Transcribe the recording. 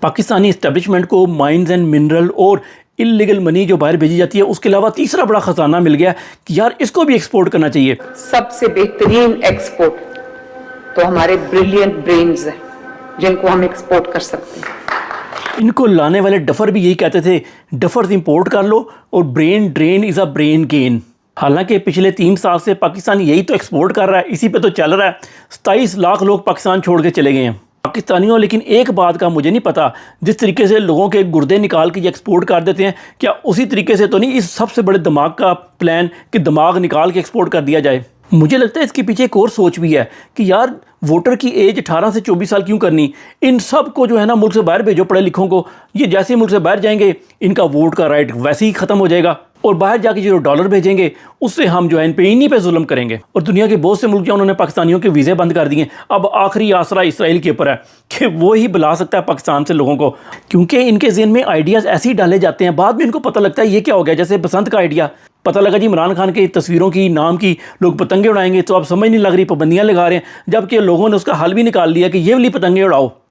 Pakistani establishment को mines and mineral और illegal money जो बाहर भेजी जाती है उसके अलावा तीसरा बड़ा खजाना मिल गया कि यार इसको भी एक्सपोर्ट करना चाहिए। सबसे बेहतरीन एक्सपोर्ट तो हमारे ब्रिलियंट ब्रेन्स हैं जिनको हम एक्सपोर्ट कर सकते हैं। इनको लाने वाले डफर भी यही कहते थे, डफर्स इंपोर्ट कर लो और brain drain is a brain gain. हालांकि पिछले 3 साल से पाकिस्तान यही तो एक्सपोर्ट कर रहा है, इसी पे तो चल रहा है। 27 लाख लोग पाकिस्तान छोड़ के चले गए हैं पाकिस्तानियों। लेकिन एक बात का मुझे नहीं पता, जिस तरीके से लोगों के गुर्दे निकाल के ये एक्सपोर्ट कर देते हैं, क्या उसी तरीके से तो नहीं इस सबसे बड़े दिमाग का प्लान कि दिमाग निकाल के एक्सपोर्ट कर दिया जाए। मुझे लगता है इसके पीछे एक और सोच भी है कि यार वोटर की एज 18 से 24 साल क्यों करनी, इन सब को जो है ना मुल्क से बाहर भेजो पढ़े लिखों को। ये जैसे मुल्क से बाहर जाएंगे इनका वोट का राइट वैसे ही ख़त्म हो जाएगा और बाहर जाके जो डॉलर भेजेंगे उससे हम जो है इन पे इन्हीं पे जुल्म करेंगे। और दुनिया के बहुत से मुल्क जो उन्होंने पाकिस्तानियों के वीज़े बंद कर दिए। अब आखिरी आसरा इसराइल के ऊपर है कि वो ही बुला सकता है पाकिस्तान से लोगों को, क्योंकि इनके ज़हन में आइडियाज़ ऐसे ही डाले जाते हैं, बाद में इनको पता लगता है ये क्या हो गया। जैसे बसंत का आइडिया पता लगा जी इमरान खान की तस्वीरों की नाम की लोग पतंगे उड़ाएंगे, तो अब समझ नहीं लग रही पाबंदियाँ लगा रहे हैं, जबकि लोगों ने उसका हल भी निकाल लिया कि ये वाली पतंगे उड़ाओ।